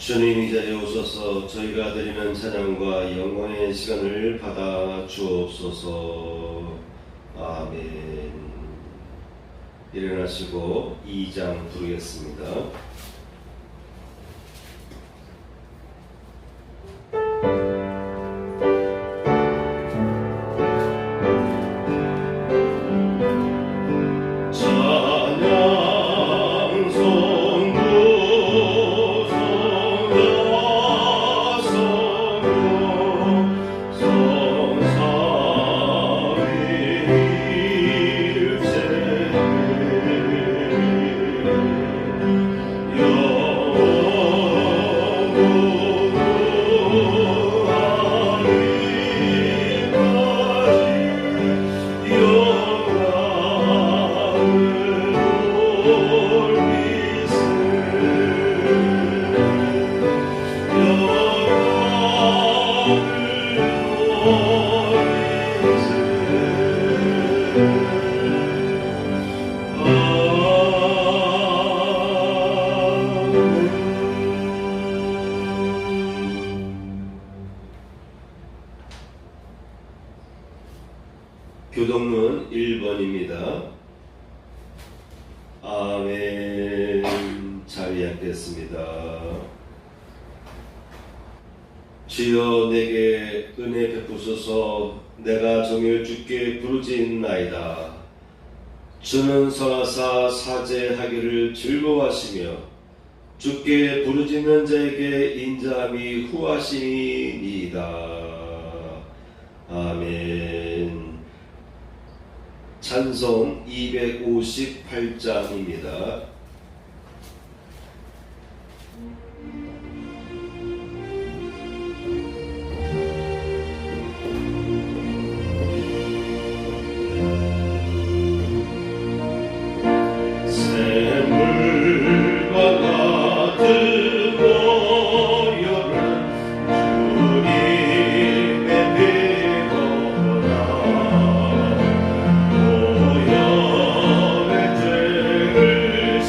주님 이 자리에 오셔서 저희가 드리는 찬양과 영광의 시간을 받아 주옵소서. 아멘. 일어나시고 2장 부르겠습니다. 교동문 1번입니다. 아멘. 자리에 앉겠습니다. 주여 내게 은혜 베푸소서. 내가 정일 주께 부르짖나이다. 주는 성하사 사죄하기를 즐거워하시며 주께 부르짖는 자에게 인자함이 후하시니이다. 아멘. 찬송 258장입니다. 오염의 죄를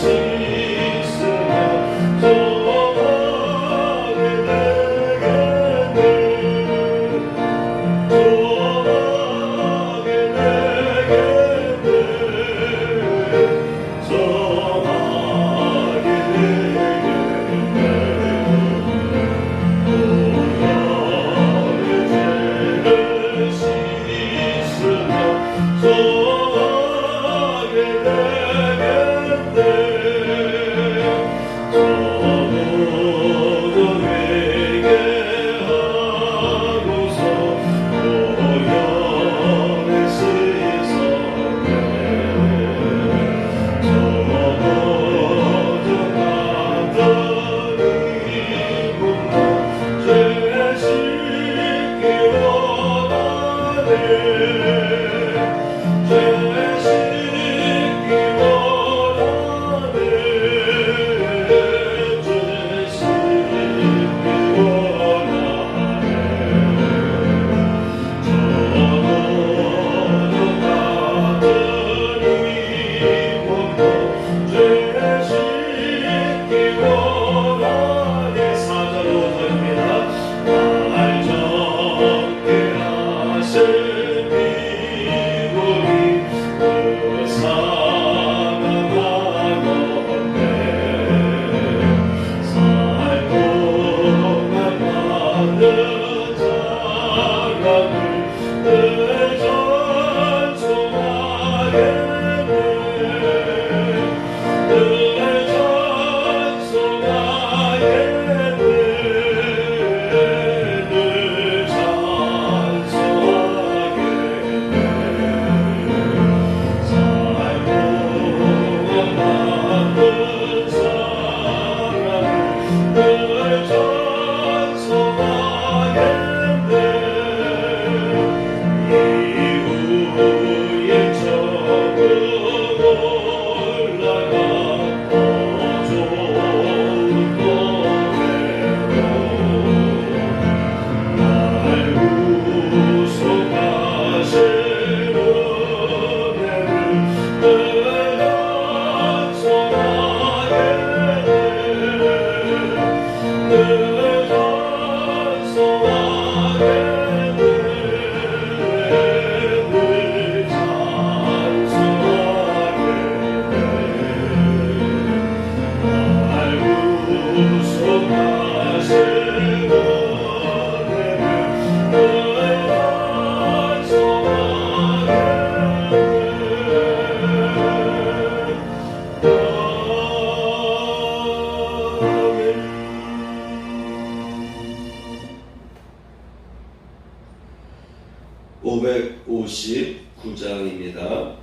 59장입니다.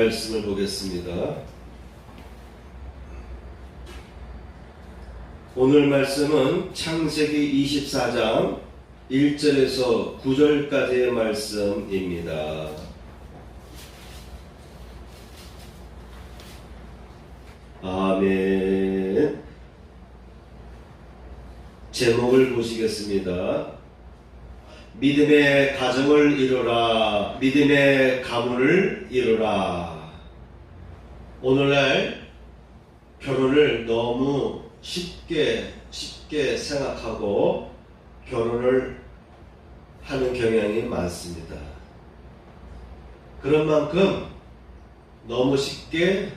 말씀을 보겠습니다. 오늘 말씀은 창세기 24장 1절에서 9절까지의 말씀입니다. 아멘. 제목을 보시겠습니다. 믿음의 가정을 이루라. 믿음의 가문을 이루라. 오늘날 결혼을 너무 쉽게 생각하고 결혼을 하는 경향이 많습니다. 그런 만큼 너무 쉽게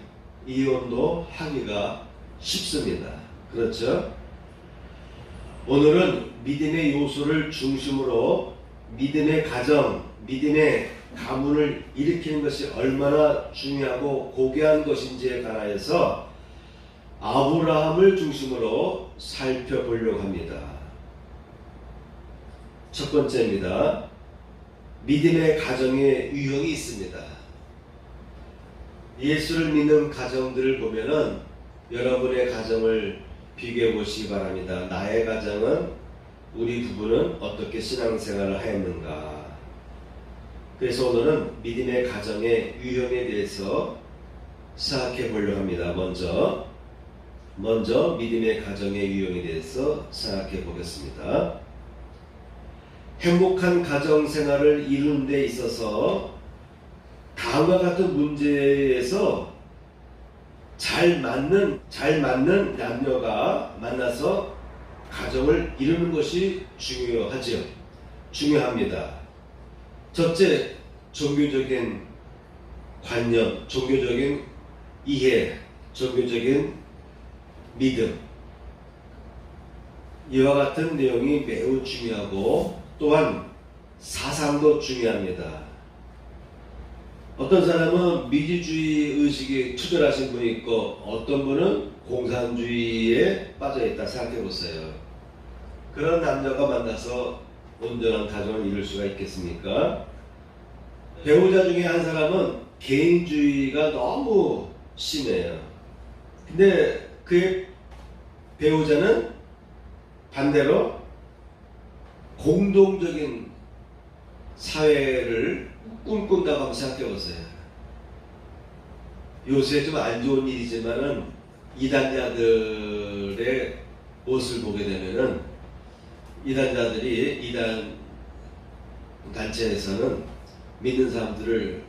이혼도 하기가 쉽습니다. 그렇죠? 오늘은 믿음의 요소를 중심으로 믿음의 가정, 믿음의 가문을 일으키는 것이 얼마나 중요하고 고귀한 것인지에 관하여서 아브라함을 중심으로 살펴보려고 합니다. 첫 번째입니다. 믿음의 가정에 유형이 있습니다. 예수를 믿는 가정들을 보면은 여러분의 가정을 비교해 보시기 바랍니다. 나의 가정은, 우리 부부는 어떻게 신앙생활을 하였는가. 그래서 오늘은 믿음의 가정의 유형에 대해서 생각해 보려고 합니다. 먼저 믿음의 가정의 유형에 대해서 생각해 보겠습니다. 행복한 가정생활을 이루는 데 있어서 다음과 같은 문제에서 잘 맞는 남녀가 만나서 가정을 이루는 것이 중요합니다. 첫째, 종교적인 관념, 종교적인 이해, 종교적인 믿음. 이와 같은 내용이 매우 중요하고 또한 사상도 중요합니다. 어떤 사람은 미지주의 의식이 투철하신 분이 있고 어떤 분은 공산주의에 빠져있다 생각해 보세요. 그런 남녀가 만나서 온전한 가정을 이룰 수가 있겠습니까? 배우자 중에 한 사람은 개인주의가 너무 심해요. 근데 그의 배우자는 반대로 공동적인 사회를 꿈꾼다고 한번 생각해 보세요. 요새 좀 안 좋은 일이지만은 이단자들의 모습을 보게 되면은 이단자들이 이단 단체에서는 믿는 사람들을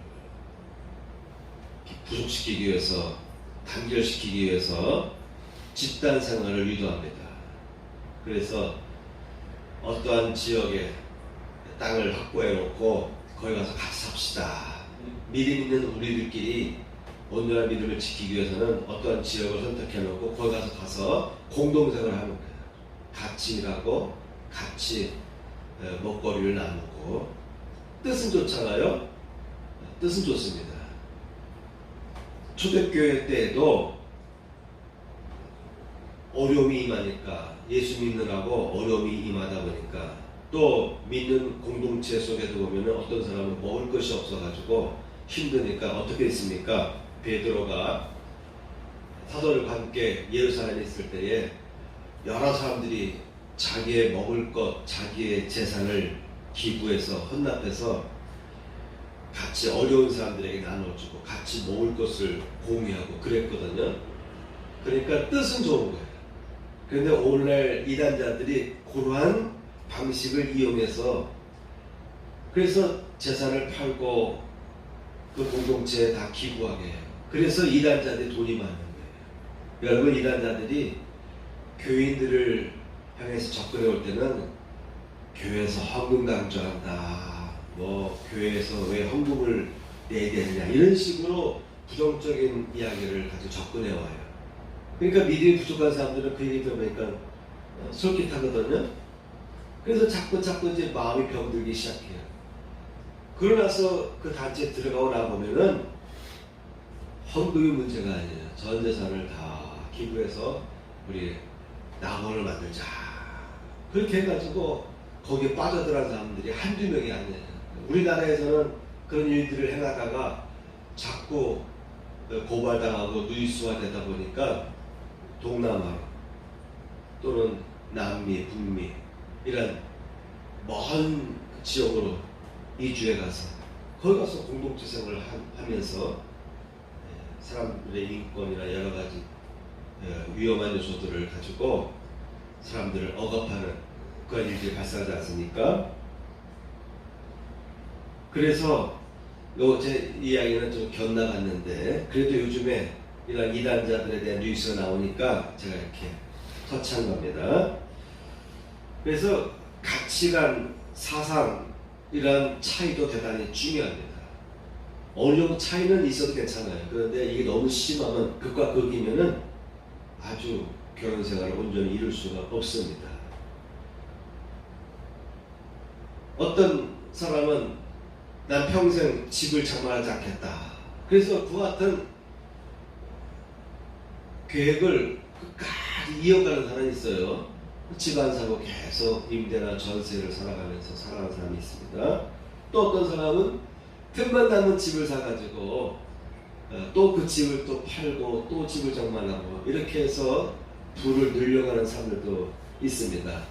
부속시키기 위해서 단결시키기 위해서 집단 생활을 유도합니다. 그래서 어떠한 지역에 땅을 확보해 놓고 거기 가서 같이 삽시다. 믿음 있는 우리들끼리 온전한 믿음을 지키기 위해서는 어떠한 지역을 선택해 놓고 거기 가서 공동생활을 하는 거예요. 같이 일하고 같이 먹거리를 나누고. 뜻은 좋잖아요. 뜻은 좋습니다. 초대교회 때에도 어려움이 임하니까, 예수 믿느라고 어려움이 임하다 보니까, 또 믿는 공동체 속에도 보면 어떤 사람은 먹을 것이 없어가지고 힘드니까 어떻게 했습니까? 베드로가 사도들과 함께 예루살렘에 있을 때에 여러 사람들이 자기의 먹을 것, 자기의 재산을 기부해서 헌납해서 같이 어려운 사람들에게 나눠주고 같이 먹을 것을 공유하고 그랬거든요. 그러니까 뜻은 좋은 거예요. 그런데 오늘날 이단자들이 그러한 방식을 이용해서 그래서 재산을 팔고 그 공동체에 다 기부하게 해요. 그래서 이단자들이 돈이 많은 거예요. 여러분, 이단자들이 교인들을 향해서 접근해 올 때는 교회에서 헌금 강조한다, 뭐 교회에서 왜 헌금을 내야 되느냐, 이런 식으로 부정적인 이야기를 가지고 접근해 와요. 그러니까 믿음이 부족한 사람들은 그 얘기 들어보니까 솔깃하거든요. 그래서 자꾸 이제 마음이 병들기 시작해요. 그러고 나서 그 단체에 들어가고 나보면은 헌금이 문제가 아니에요. 전 재산을 다 기부해서 우리 낙원을 만들자. 그렇게 해가지고 거기에 빠져들어간 사람들이 한두 명이 아니에요. 우리나라에서는 그런 일들을 행하다가 자꾸 고발당하고 누이수가 되다 보니까 동남아 또는 남미, 북미 이런 먼 지역으로 이주해 가서 거기 가서 공동체 생활을 하면서 사람들의 인권이나 여러 가지 위험한 요소들을 가지고 사람들을 억압하는 그런 일들이 발생하지 않습니까? 그래서 제 이야기는 좀 곁나갔는데 그래도 요즘에 이런 이단자들에 대한 뉴스가 나오니까 제가 이렇게 터치한 겁니다. 그래서 가치관, 사상 이런 차이도 대단히 중요합니다. 어느 정도 차이는 있어도 괜찮아요. 그런데 이게 너무 심하면 극과 극이면은 아주 결혼 생활을 온전히 이룰 수가 없습니다. 어떤 사람은 난 평생 집을 장만하지 않겠다. 그래서 그와 같은 계획을 끝까지 이어가는 사람이 있어요. 집 안 사고 계속 임대나 전세를 살아가면서 살아가는 사람이 있습니다. 또 어떤 사람은 틈만 나면 집을 사가지고 또 그 집을 또 팔고 또 집을 장만하고 이렇게 해서 부를 늘려가는 사람들도 있습니다.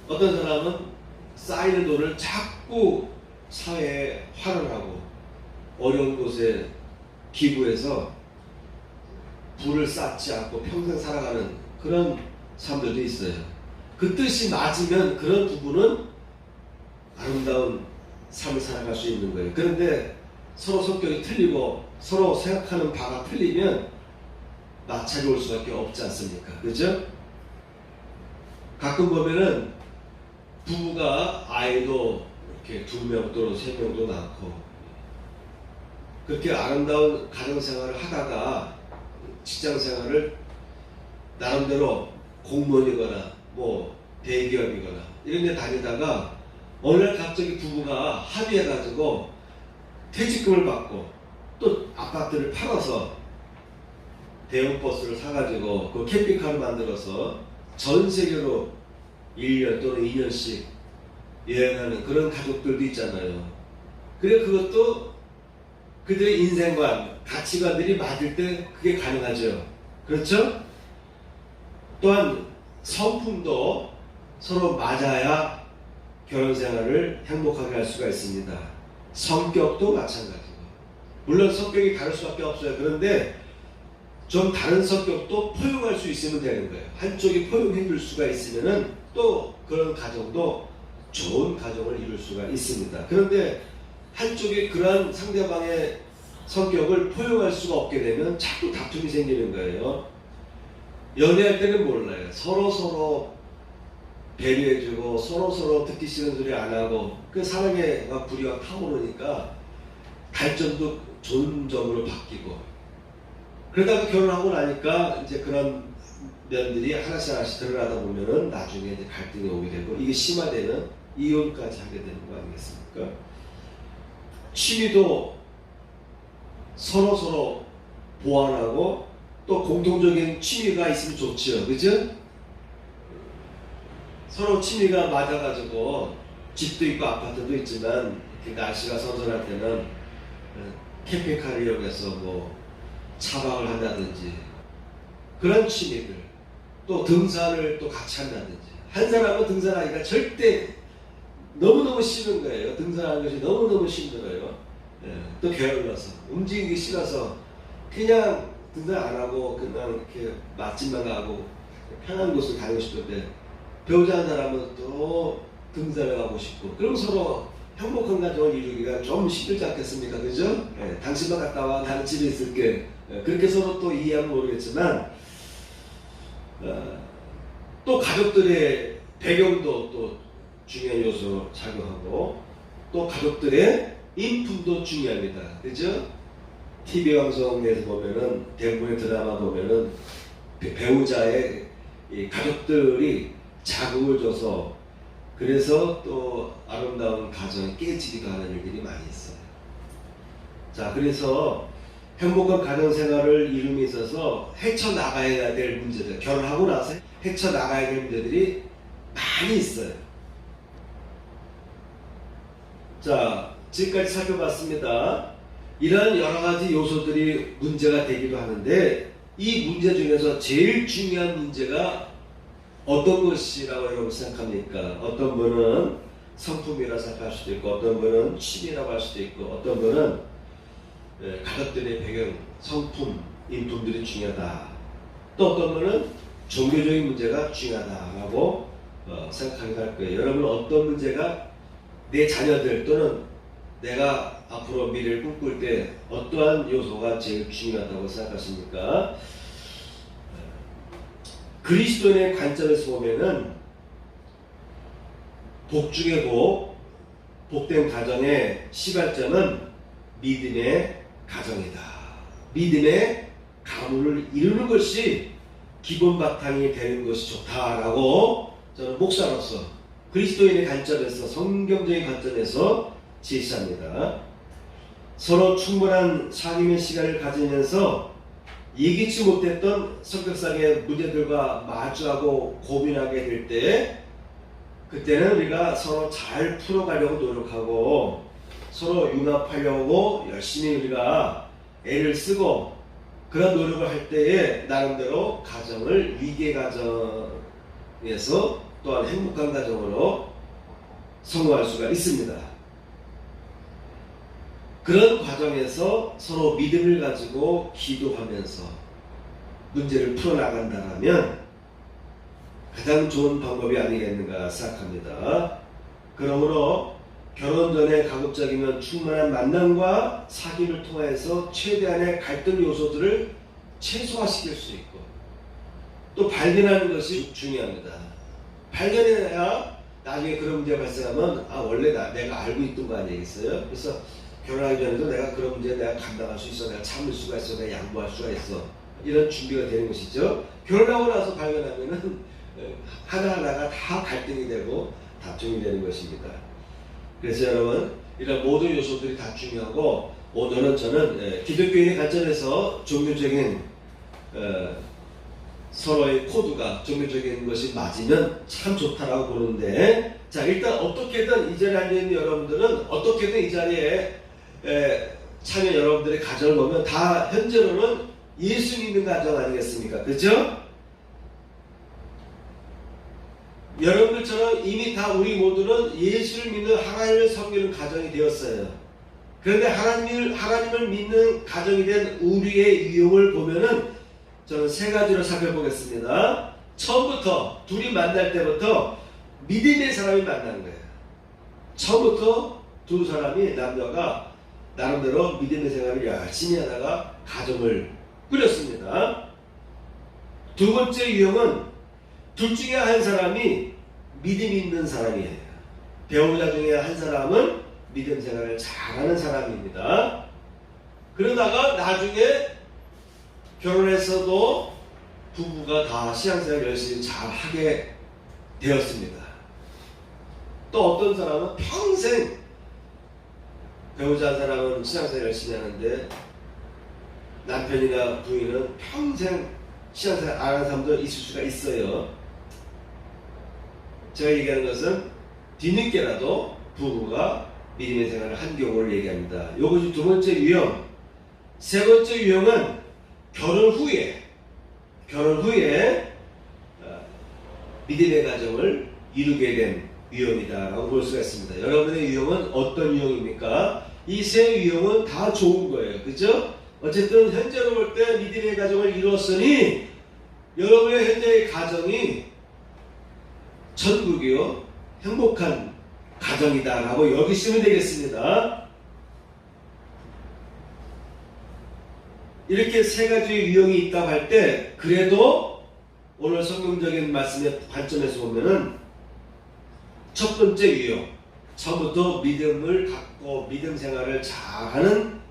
어떤 사람은 쌓이는 돈을 자꾸 사회에 활용하고 어려운 곳에 기부해서 부를 쌓지 않고 평생 살아가는 그런 사람들도 있어요. 그 뜻이 맞으면 그런 부분은 아름다운 삶을 살아갈 수 있는 거예요. 그런데 서로 성격이 틀리고 서로 생각하는 바가 틀리면 마찰이 올 수밖에 없지 않습니까? 그죠? 가끔 보면은 부부가 아이도 이렇게 2명 또는 3명도 낳고 그렇게 아름다운 가정생활을 하다가 직장생활을 나름대로 공무원이거나 뭐 대기업이거나 이런 데 다니다가 어느 날 갑자기 부부가 합의해가지고 퇴직금을 받고 또 아파트를 팔아서 대형 버스를 사가지고 그 캠핑카를 만들어서 전 세계로 1년 또는 2년씩 여행하는 그런 가족들도 있잖아요. 그래 그것도 그들의 인생관, 가치관들이 맞을 때 그게 가능하죠. 그렇죠? 또한 성품도 서로 맞아야 결혼 생활을 행복하게 할 수가 있습니다. 성격도 마찬가지고. 물론 성격이 다를 수밖에 없어요. 그런데 좀 다른 성격도 포용할 수 있으면 되는 거예요. 한쪽이 포용해 줄 수가 있으면은 또 그런 가정도 좋은 가정을 이룰 수가 있습니다. 그런데 한쪽이 그러한 상대방의 성격을 포용할 수가 없게 되면 자꾸 다툼이 생기는 거예요. 연애할 때는 몰라요. 서로 배려해주고 서로 듣기 싫은 소리 안 하고 그 사랑의 불이 타오르니까 발전도 좋은 점으로 바뀌고 그러다가 결혼하고 나니까 이제 그런 면들이 하나씩 드러나다 보면은 나중에 이제 갈등이 오게 되고 이게 심화되는 이혼까지 하게 되는 거 아니겠습니까? 취미도 서로 보완하고 또 공통적인 취미가 있으면 좋죠. 그죠? 서로 취미가 맞아가지고 집도 있고 아파트도 있지만 날씨가 선선할 때는 캠핑카를 이용해서 뭐 차박을 한다든지 그런 취미들 또 등산을 또 같이 한다든지 한 사람은 등산하기가 절대 너무너무 싫은 거예요. 등산하는 것이 너무너무 힘들어요. 또 게을러서 움직이기 싫어서 그냥 등산 안 하고 그냥 이렇게 맛집만 가고 편한 곳을 가고 싶은데 배우자 한 사람은 또 등산을 가고 싶고 그럼 서로 행복한 가정을 이루기가 좀 힘들지 않겠습니까? 그죠? 당신만 갔다 와 나는 집에 있을게 그렇게 서로 또 이해하면 모르겠지만 또 가족들의 배경도 또 중요한 요소로 작용하고 또 가족들의 인품도 중요합니다. 그죠? TV 방송에서 보면은 대부분의 드라마 보면은 배우자의 이 가족들이 자극을 줘서 그래서 또 아름다운 가정이 깨지기도 하는 일들이 많이 있어요. 자, 그래서 행복한 가정 생활을 이룸에 있어서 헤쳐나가야 될 문제들, 결혼하고 나서 헤쳐나가야 될 문제들이 많이 있어요. 자, 지금까지 살펴봤습니다. 이러한 여러 가지 요소들이 문제가 되기도 하는데 이 문제 중에서 제일 중요한 문제가 어떤 것이라고 여러분 생각합니까? 어떤 분은 성품이라 생각할 수도 있고 어떤 분은 취미라고 할 수도 있고 어떤 분은 가족들의 배경, 성품, 인품들이 중요하다. 또 어떤 분은 종교적인 문제가 중요하다라고 생각하기도 할 거예요. 여러분 어떤 문제가 내 자녀들 또는 내가 앞으로 미래를 꿈꿀 때 어떠한 요소가 제일 중요하다고 생각하십니까? 그리스도인의 관점에서 보면은 복 중의 복, 복된 가정의 시발점은 믿음의 가정이다. 믿음의 가문을 이루는 것이 기본 바탕이 되는 것이 좋다라고 저는 목사로서 그리스도인의 관점에서 성경적인 관점에서 제시합니다. 서로 충분한 상임의 시간을 가지면서 예기치 못했던 성격상의 문제들과 마주하고 고민하게 될 때 그때는 우리가 서로 잘 풀어가려고 노력하고 서로 융합하려고 열심히 우리가 애를 쓰고 그런 노력을 할 때에 나름대로 가정을 위기의 가정에서 또한 행복한 가정으로 성공할 수가 있습니다. 그런 과정에서 서로 믿음을 가지고 기도하면서 문제를 풀어나간다면 가장 좋은 방법이 아니겠는가 생각합니다. 그러므로 결혼 전에 가급적이면 충분한 만남과 사귐을 통해서 최대한의 갈등 요소들을 최소화시킬 수 있고 또 발견하는 것이 중요합니다. 발견해야 나중에 그런 문제가 발생하면 원래 내가 알고 있던 거 아니겠어요? 그래서 결혼하기 전에도 내가 그런 문제 내가 감당할 수 있어, 내가 참을 수가 있어, 내가 양보할 수가 있어 이런 준비가 되는 것이죠. 결혼하고 나서 발견하면은 하나하나가 다 갈등이 되고 다툼이 되는 것입니다. 그래서 여러분 이런 모든 요소들이 다 중요하고, 오늘은 저는 기독교인의 관점에서 종교적인 서로의 코드가 종교적인 것이 맞으면 참 좋다라고 보는데, 자, 일단 어떻게든 이 자리에 앉아있는 여러분들은 어떻게든 이 자리에 참여 여러분들의 가정을 보면 다 현재로는 예수 믿는 가정 아니겠습니까? 그죠? 여러분들처럼 이미 다 우리 모두는 예수를 믿는 하나님을 섬기는 가정이 되었어요. 그런데 하나님을 믿는 가정이 된 우리의 유형을 보면은 저는 세 가지로 살펴보겠습니다. 처음부터 둘이 만날 때부터 믿음의 사람이 만나는 거예요. 처음부터 두 사람이 남녀가 나름대로 믿음의 생활을 열심히 하다가 가정을 꾸렸습니다. 두 번째 유형은 둘 중에 한 사람이 믿음이 있는 사람이에요. 배우자 중에 한 사람은 믿음 생활을 잘하는 사람입니다. 그러다가 나중에 결혼해서도 부부가 다 신앙생활 열심히 잘하게 되었습니다. 또 어떤 사람은 평생 배우자 한 사람은 신앙생활 열심히 하는데 남편이나 부인은 평생 신앙생활 안 하는 사람도 있을 수가 있어요. 제가 얘기하는 것은 뒤늦게라도 부부가 믿음의 생활을 한 경우를 얘기합니다. 이것이 두 번째 유형. 세 번째 유형은 결혼 후에 믿음의 가정을 이루게 된 유형이다라고 볼 수가 있습니다. 여러분의 유형은 어떤 유형입니까? 이 세 유형은 다 좋은 거예요. 그죠? 어쨌든 현재로 볼 때 믿음의 가정을 이루었으니 여러분의 현재의 가정이 천국이요 행복한 가정이다라고 여기시면 되겠습니다. 이렇게 세 가지의 유형이 있다고 할 때 그래도 오늘 성경적인 말씀의 관점에서 보면은 첫 번째 유형, 처음부터 믿음을 갖고 믿음 생활을 잘하는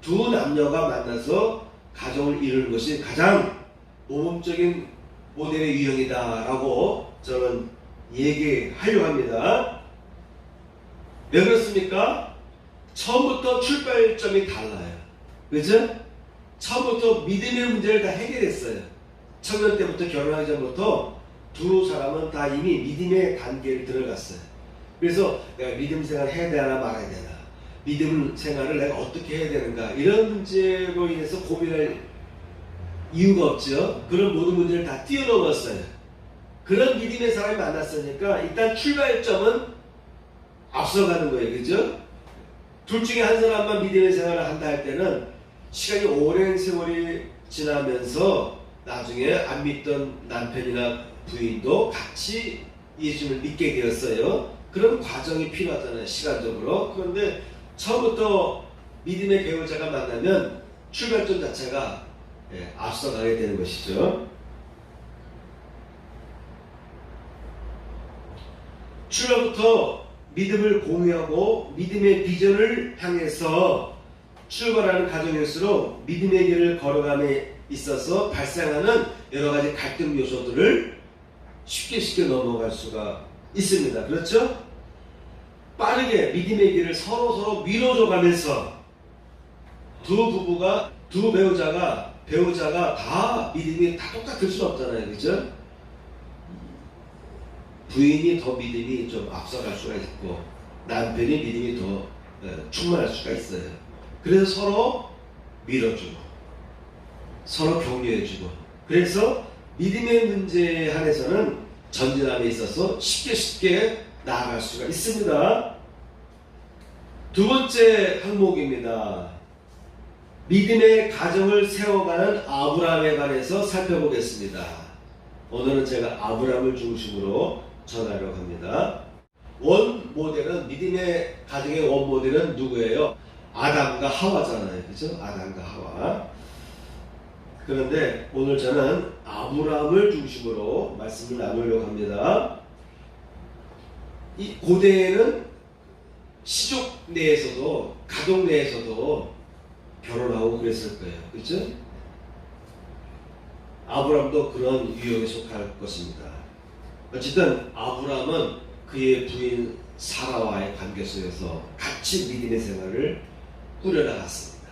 두 남녀가 만나서 가정을 이루는 것이 가장 모범적인 모델의 유형이다라고 저는 얘기하려고 합니다. 왜 그렇습니까? 처음부터 출발점이 달라요. 그죠? 처음부터 믿음의 문제를 다 해결했어요. 청년 때부터 결혼하기 전부터 두 사람은 다 이미 믿음의 단계를 들어갔어요. 그래서 내가 믿음 생활을 해야 되나 말아야 되나, 믿음 생활을 내가 어떻게 해야 되는가, 이런 문제로 인해서 고민할 이유가 없죠. 그런 모든 문제를 다 뛰어넘었어요. 그런 믿음의 사람이 만났으니까 일단 출발점은 앞서가는 거예요. 그죠? 둘 중에 한 사람만 믿음의 생활을 한다 할 때는 시간이 오랜 세월이 지나면서 나중에 안 믿던 남편이나 부인도 같이 예수를 믿게 되었어요. 그런 과정이 필요하잖아요. 시간적으로. 그런데 처음부터 믿음의 배우자가 만나면 출발점 자체가 앞서가게 되는 것이죠. 출발부터 믿음을 공유하고 믿음의 비전을 향해서 출발하는 가정일수록 믿음의 길을 걸어감에 있어서 발생하는 여러 가지 갈등 요소들을 쉽게 넘어갈 수가 있습니다. 그렇죠? 빠르게 믿음의 길을 서로 밀어줘 가면서 두 배우자가 다 믿음이 다 똑같을 수는 없잖아요. 그죠? 부인이 더 믿음이 좀 앞서갈 수가 있고 남편이 믿음이 더 충만할 수가 있어요. 그래서 서로 밀어주고 서로 격려해주고, 그래서 믿음의 문제에 한해서는 전진함에 있어서 쉽게 나아갈 수가 있습니다. 두 번째 항목입니다. 믿음의 가정을 세워가는 아브라함에 관해서 살펴보겠습니다. 오늘은 제가 아브라함을 중심으로 전하려고 합니다. 원 모델은, 믿음의 가정의 원 모델은 누구예요? 아담과 하와잖아요. 그죠? 아담과 하와. 그런데 오늘 저는 아브라함을 중심으로 말씀을 나누려고 합니다. 이 고대에는 시족 내에서도, 가족 내에서도 결혼하고 그랬을 거예요. 그죠? 아브라함도 그런 유형에 속할 것입니다. 어쨌든 아브라함은 그의 부인 사라와의 관계 속에서 같이 믿음의 생활을 꾸려나갔습니다.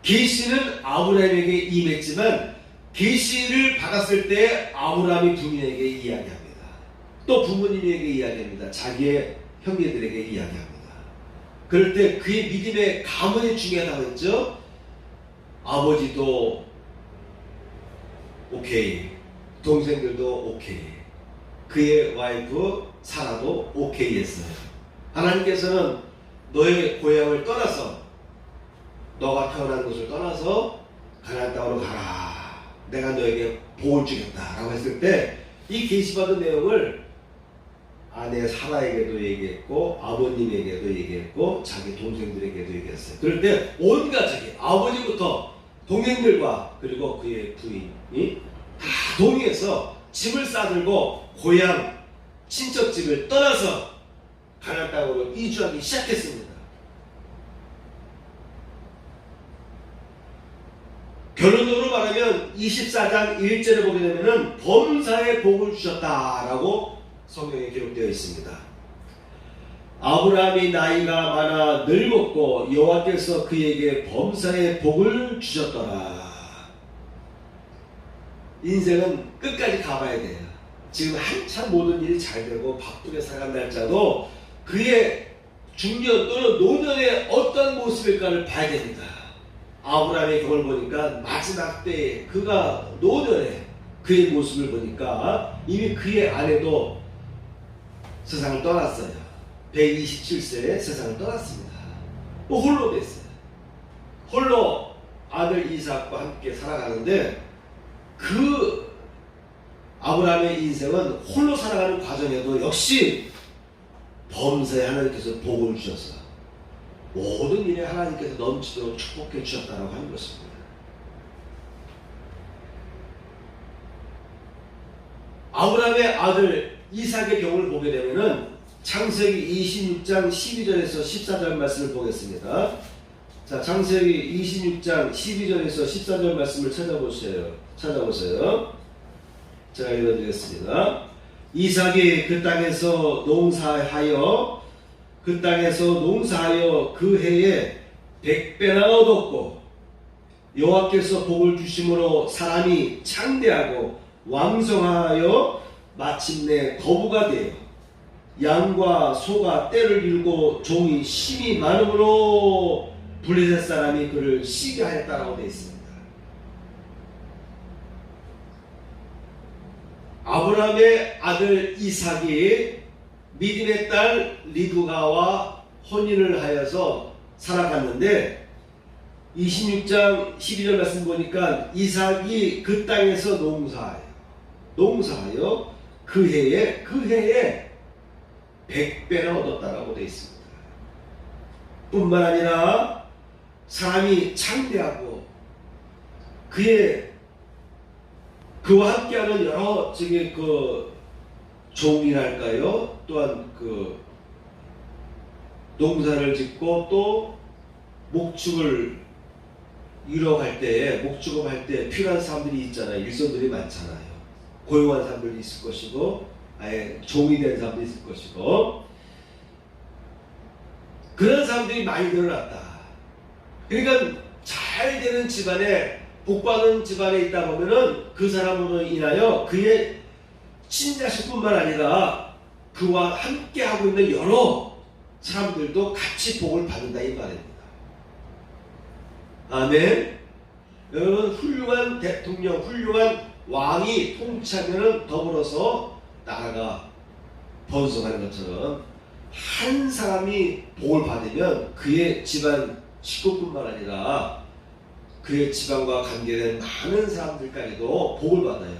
계시는 아브라함에게 임했지만 계시를 받았을 때 아브라함이 부인에게 이야기합니다. 또 부모님에게 이야기합니다. 자기의 형제들에게 이야기합니다. 그럴 때 그의 믿음의 가문이 중요하다고 했죠. 아버지도 오케이, 동생들도 오케이, 그의 와이프 사라도 오케이 했어요. 하나님께서는 너의 고향을 떠나서, 너가 태어난 곳을 떠나서 가나안 땅으로 가라, 내가 너에게 복을 주겠다 라고 했을 때 이 계시받은 내용을 아내 사라에게도 얘기했고 아버님에게도 얘기했고 자기 동생들에게도 얘기했어요. 그럴 때 온 가족이, 아버지부터 동생들과 그리고 그의 부인이 다 동의해서 짐을 싸들고 고향 친척집을 떠나서 가나안 땅으로 이주하기 시작했습니다. 결론적으로 말하면 24장 1절에 보게 되면 범사에 복을 주셨다라고 성경에 기록되어 있습니다. 아브라함이 나이가 많아 늙었고 여호와께서 그에게 범사에 복을 주셨더라. 인생은 끝까지 가봐야 돼요. 지금 한참 모든 일이 잘 되고 바쁘게 살아간 날짜도 그의 중년 또는 노년의 어떤 모습일까를 봐야 됩니다. 아브라함의 경우를 보니까 마지막 때에 그가 노년에 그의 모습을 보니까 이미 그의 아내도 세상을 떠났어요. 127세에 세상을 떠났습니다. 또 홀로 됐어요. 홀로 아들 이삭과 함께 살아가는데 그 아브라함의 인생은 홀로 살아가는 과정에도 역시 범사에 하나님께서 복을 주셔서 모든 일에 하나님께서 넘치도록 축복해 주셨다고 하는 것입니다. 아브라함의 아들 이삭의 경우를 보게 되면은 창세기 26장 12절에서 14절 말씀을 보겠습니다. 자, 창세기 26장 12절에서 14절 말씀을 찾아보세요. 제가 읽어드리겠습니다. 이삭이 그 땅에서 농사하여 그 해에 100배나 얻었고 여호와께서 복을 주심으로 사람이 창대하고 왕성하여 마침내 거부가 되어 양과 소가 떼를 일고 종이 심이 많음으로 블레셋 사람이 그를 시게 하였다라고 되어 있습니다. 아브라함의 아들 이삭이 믿음의 딸 리브가와 혼인을 하여서 살아갔는데 26장 12절 말씀 보니까 이삭이 그 땅에서 농사하여 그 해에 100배나 얻었다라고 되어 있습니다. 뿐만 아니라 사람이 창대하고 그와 함께하는 여러 종이랄까요? 또한 농사를 짓고 또 목축을 이뤄갈 때에 목축업할 때 필요한 사람들이 있잖아요. 일손들이 많잖아요. 고용한 사람들이 있을 것이고 아예 종이 된 사람들이 있을 것이고 그런 사람들이 많이 늘어났다. 그러니까 잘 되는 집안에 복받은 집안에 있다 보면은 그 사람으로 인하여 그의 친자식뿐만 아니라 그와 함께 하고 있는 여러 사람들도 같이 복을 받는다 이 말입니다. 아멘. 여러분 훌륭한 대통령, 훌륭한 왕이 통치하면 더불어서 나라가 번성하는 것처럼 한 사람이 복을 받으면 그의 집안 식구뿐만 아니라 그의 집안과 관계된 많은 사람들까지도 복을 받아요.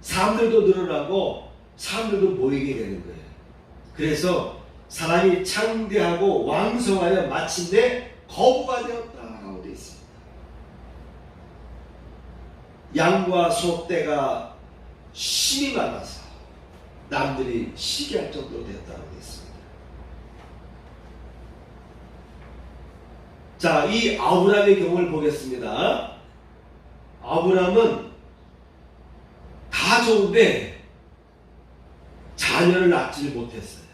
사람들도 늘어나고 사람들도 모이게 되는 거예요. 그래서 사람이 창대하고 왕성하여 마침내 거부가 되었다라고 되어 있습니다. 양과 소 떼가 심이 많아서 남들이 시기할 정도로 되었다고 되어 있습니다. 자, 이 아브라함의 경우를 보겠습니다. 아브라함은 다 좋은데 자녀를 낳지를 못했어요.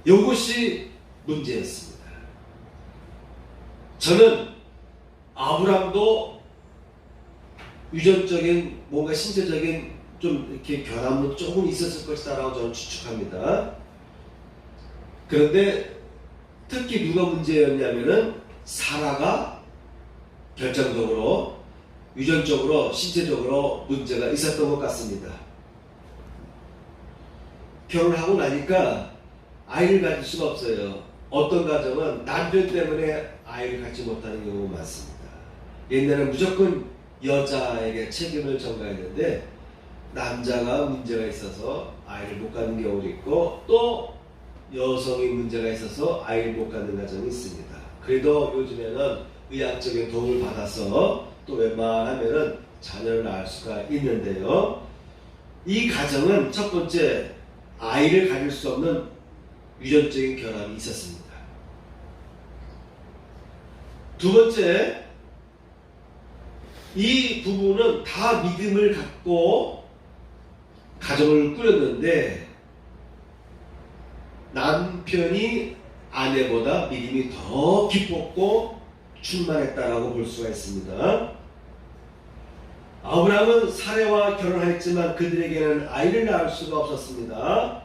이것이 문제였습니다. 저는 아브람도 유전적인 뭔가 신체적인 좀 이렇게 결함은 조금 있었을 것이다라고 저는 추측합니다. 그런데 특히 누가 문제였냐면은 사라가 결정적으로 유전적으로 신체적으로 문제가 있었던 것 같습니다. 결혼하고 나니까 아이를 가질 수가 없어요. 어떤 가정은 남편 때문에 아이를 갖지 못하는 경우가 많습니다. 옛날에 무조건 여자에게 책임을 전가했는데 남자가 문제가 있어서 아이를 못 갖는 경우도 있고 또 여성이 문제가 있어서 아이를 못 갖는 가정이 있습니다. 그래도 요즘에는 의학적인 도움을 받아서 또 웬만하면은 자녀를 낳을 수가 있는데요. 이 가정은 첫 번째 아이를 가질 수 없는 유전적인 결함이 있었습니다. 두 번째, 이 부부는 다 믿음을 갖고 가정을 꾸렸는데 남편이 아내보다 믿음이 더 깊었고 충만했다라고 볼 수가 있습니다. 아브라함은 사레와 결혼했지만 그들에게는 아이를 낳을 수가 없었습니다.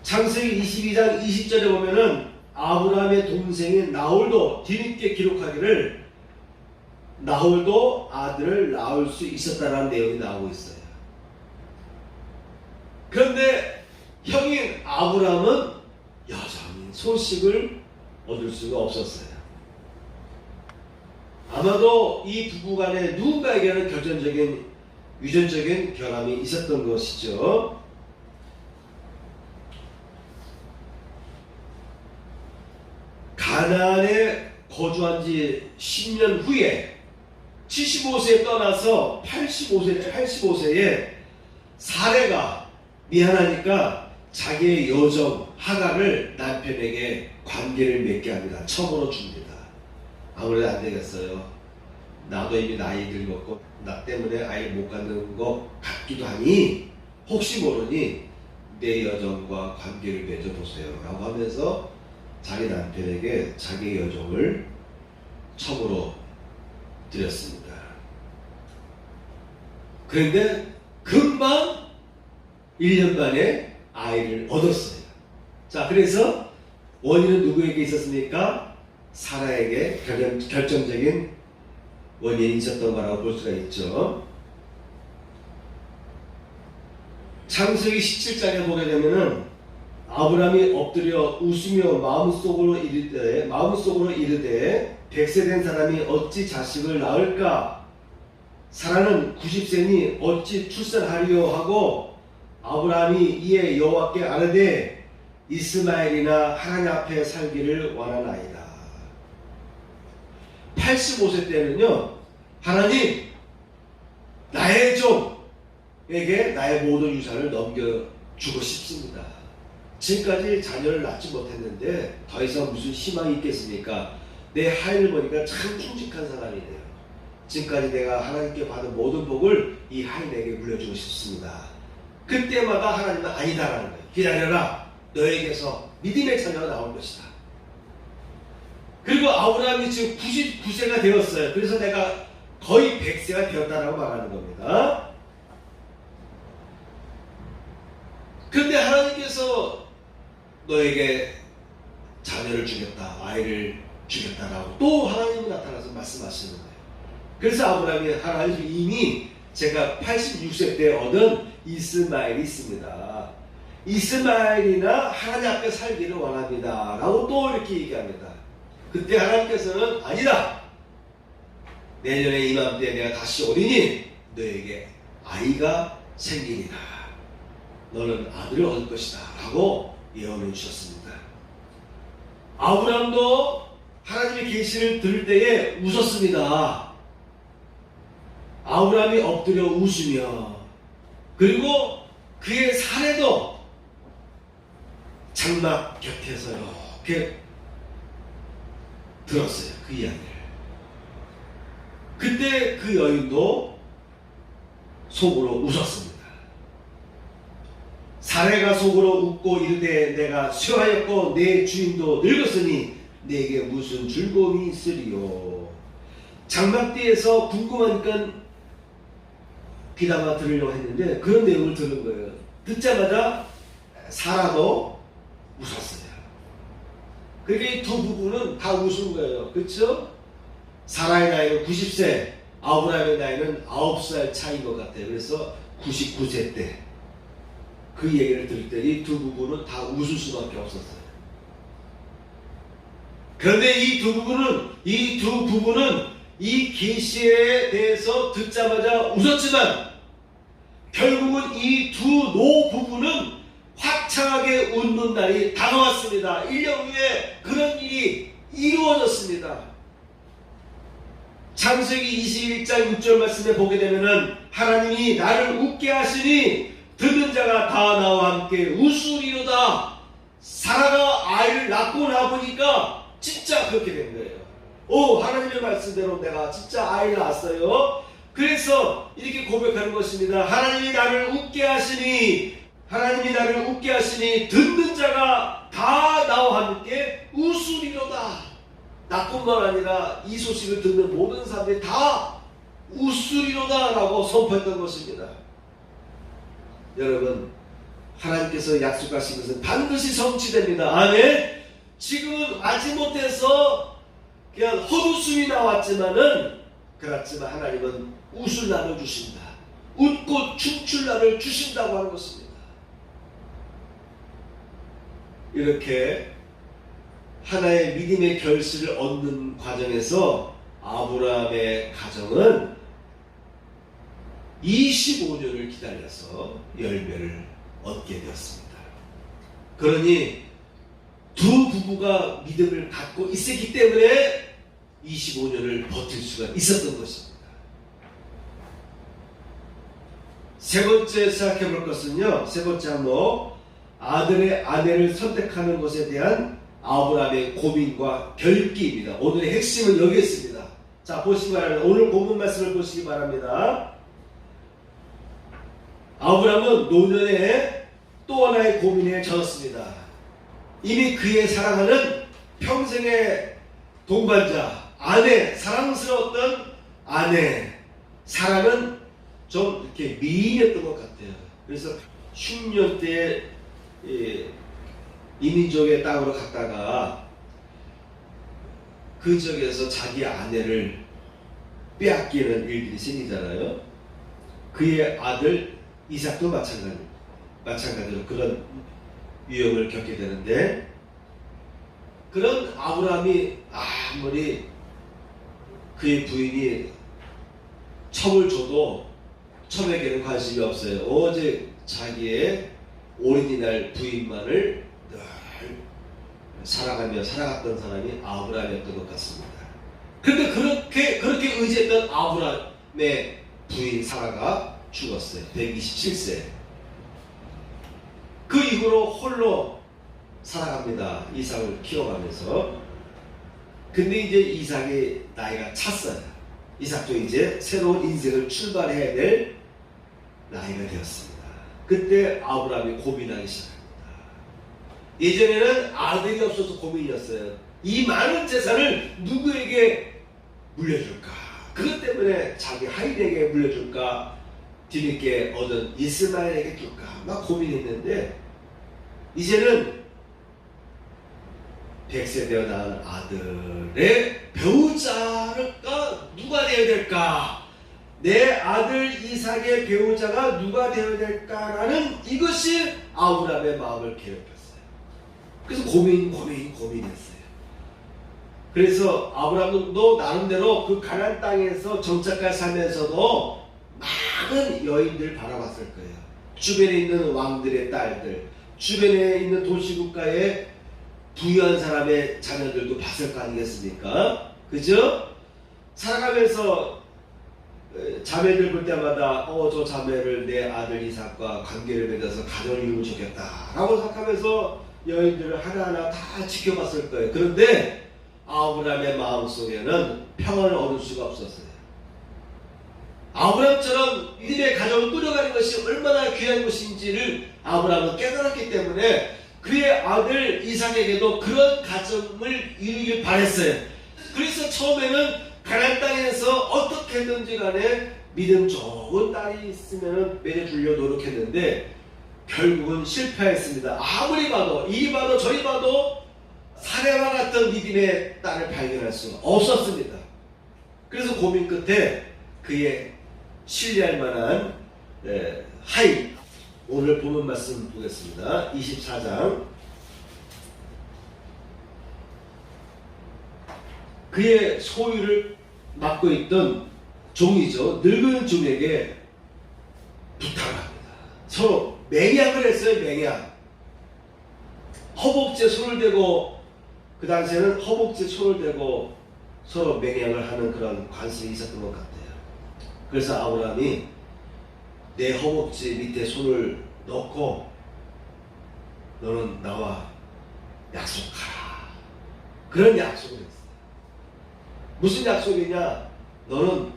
창세기 22장 20절에 보면은 아브라함의 동생인 나홀도 뒤늦게 기록하기를 나홀도 아들을 낳을 수 있었다라는 내용이 나오고 있어요. 그런데 형인 아브라함은 여전히 소식을 얻을 수가 없었어요. 아마도 이 부부간에 누군가에게는 결정적인 유전적인 결함이 있었던 것이죠. 가나안에 거주한 지 10년 후에 75세에 떠나서 85세에 사레가 미안하니까 자기의 여종 하갈을 남편에게 관계를 맺게 합니다. 처음으로 줍니다. 아무래도 안 되겠어요. 나도 이미 나이 들었고 나 때문에 아이를 못 갖는 것 같기도 하니 혹시 모르니 내 여종과 관계를 맺어보세요 라고 하면서 자기 남편에게 자기 여종을 처음으로 드렸습니다. 그런데 금방 1년 만에 아이를 얻었어요. 자, 그래서 원인은 누구에게 있었습니까? 사라에게 결정적인 원인이 있었던 거라고 볼 수가 있죠. 창세기 17장에 보게 되면은 아브라함이 엎드려 웃으며 마음속으로 이르되 100세 된 사람이 어찌 자식을 낳을까? 사라는 90세니 어찌 출산하리요 하고 아브라함이 이에 여호와께 아뢰되 이스마엘이나 하나님 앞에 살기를 원하나이다. 85세 때는요, 하나님 나의 종에게 나의 모든 유산을 넘겨주고 싶습니다. 지금까지 자녀를 낳지 못했는데 더 이상 무슨 희망이 있겠습니까? 내 하인을 보니까 참 충직한 사람이네요. 지금까지 내가 하나님께 받은 모든 복을 이 하인에게 물려주고 싶습니다. 그때마다 하나님은 아니다라는 거예요. 기다려라. 너에게서 믿음의 자녀가 나올 것이다. 그리고 아브라함이 지금 99세가 되었어요. 그래서 내가 거의 100세가 되었다라고 말하는 겁니다. 그런데 하나님께서 너에게 자녀를 주겠다, 아이를 주겠다라고 또 하나님이 나타나서 말씀하시는 거예요. 그래서 아브라함이 하나님 이미 제가 86세 때 얻은 이스마엘이 있습니다. 이스마엘이나 하나님 앞에 살기를 원합니다. 라고 또 이렇게 얘기합니다. 그때 하나님께서는 아니다. 내년에 이맘때 내가 다시 오리니 너에게 아이가 생기리라. 너는 아들을 얻을 것이다. 라고 예언해 주셨습니다. 아브라함도 하나님의 계시를 들을 때에 웃었습니다. 아브라함이 엎드려 웃으며 그리고 그의 사례도 장막 곁에서 이렇게 들었어요. 그 이야기를. 그때 그 여인도 속으로 웃었습니다. 사내가 속으로 웃고 이르되 내가 쇠하였고 내 주인도 늙었으니 내게 무슨 즐거움이 있으리요. 장막뒤에서 궁금하니까 귀담아 들으려고 했는데 그런 내용을 들은 거예요. 듣자마자 사라도 웃었어요. 그러니까 이 두 부부는 다 웃은 거예요. 그렇죠? 사라의 나이는 90세, 아브라함의 나이는 9살 차이인 것 같아요. 그래서 99세 때 그 얘기를 들을 때 이 두 부부는 다 웃을 수밖에 없었어요. 그런데 이 두 부부는 이 계시에 대해서 듣자마자 웃었지만 결국은 이 두 노부부는 화창하게 웃는 날이 다가왔습니다. 1년 후에 그런 일이 이루어졌습니다. 창세기 21장 6절 말씀에 보게 되면은 하나님이 나를 웃게 하시니 듣는 자가 다 나와 함께 웃으리로다. 사라가 아이를 낳고 나보니까 진짜 그렇게 된 거예요. 하나님의 말씀대로 내가 진짜 아이를 낳았어요. 그래서 이렇게 고백하는 것입니다. 하나님이 나를 웃게 하시니 듣는 자가 다 나와 함께 웃으리로다. 나뿐만 아니라 이 소식을 듣는 모든 사람들이 다 웃으리로다 라고 선포했던 것입니다. 여러분, 하나님께서 약속하신 것은 반드시 성취됩니다. 아멘. 지금은 마지못해서 그냥 헛웃음이 나왔지만은 그렇지만 하나님은 웃을 날을 주신다. 웃고 춤출 날을 주신다고 하는 것입니다. 이렇게 하나의 믿음의 결실을 얻는 과정에서 아브라함의 가정은 25년을 기다려서 열매를 얻게 되었습니다. 그러니 두 부부가 믿음을 갖고 있었기 때문에 25년을 버틸 수가 있었던 것입니다. 세 번째 생각해 볼 것은요, 세 번째 항목, 아들의 아내를 선택하는 것에 대한 아브라함의 고민과 결기입니다. 오늘의 핵심은 여기에 있습니다. 자, 보시기 바랍니다. 오늘 본문 말씀을 보시기 바랍니다. 아브라함은 노년에 또 하나의 고민에 젖었습니다. 이미 그의 사랑하는 평생의 동반자, 아내, 사랑스러웠던 아내, 사랑은 좀 이렇게 미인이었던 것 같아요. 그래서 흉년 때 이민족의 땅으로 갔다가 그 지역에서 자기 아내를 빼앗기는 일들이 생기잖아요. 그의 아들 이삭도 마찬가지로 그런 위험을 겪게 되는데, 그런 아브라함이 아무리 그의 부인이 첩을 줘도 첩에게는 관심이 없어요. 오직 자기의 어린이날 부인만을 늘 사랑하며 살아갔던 사람이 아브라함이었던 것 같습니다. 그런데 그렇게 의지했던 아브라함의 부인 사라가 죽었어요. 127세. 그 이후로 홀로 살아갑니다. 이삭을 키워가면서. 근데 이제 이삭의 나이가 찼어요. 이삭도 이제 새로운 인생을 출발해야 될 나이가 되었습니다. 그때 아브라함이 고민하기 시작합니다. 예전에는 아들이 없어서 고민이었어요. 이 많은 재산을 누구에게 물려줄까? 그것 때문에 자기 하인에게 물려줄까? 뒤늦게 얻은 이스마엘에게 줄까? 막 고민했는데, 이제는 100세 되어 낳은 아들의 배우자가 누가 되어야 될까? 내 아들 이삭의 배우자가 누가 되어야 될까라는 이것이 아브라함의 마음을 괴롭혔어요. 그래서 고민했어요. 그래서 아브라함도 나름대로 그 가나안 땅에서 정착할 살면서도 많은 여인들을 바라봤을 거예요. 주변에 있는 왕들의 딸들, 주변에 있는 도시국가의 부유한 사람의 자녀들도 봤을 거 아니겠습니까? 그죠? 살아가면서 자매들 볼 때마다 저 자매를 내 아들 이삭과 관계를 맺어서 가정을 이루면 좋겠다 라고 생각하면서 여인들을 하나하나 다 지켜봤을 거예요. 그런데 아브라함의 마음속에는 평안을 얻을 수가 없었어요. 아브라함처럼 어떤 믿음의 가정을 꾸려가는 것이 얼마나 귀한 것인지를 아브라함은 깨달았기 때문에 그의 아들 이삭에게도 그런 가정을 이루길 바랬어요. 그래서 처음에는 가나안 땅에서 어떻게든지 간에 믿음 좋은 딸이 있으면 먹여주려 노력했는데 결국은 실패했습니다. 아무리 봐도 이리 봐도 저리 봐도 사례와 같은 믿음의 딸을 발견할 수는 없었습니다. 그래서 고민 끝에 그의 신뢰할 만한 하이, 오늘 보는 말씀 보겠습니다. 24장. 그의 소유를 맡고 있던 종이죠. 늙은 종에게 부탁을 합니다. 서로 맹약을 했어요. 맹약. 허벅지에 손을 대고, 그 당시에는 허벅지에 손을 대고 서로 맹약을 하는 그런 관습이 있었던 것 같아요. 그래서 아브라함이 내 허벅지 밑에 손을 넣고 너는 나와 약속하라. 그런 약속을 했어요. 무슨 약속이냐? 너는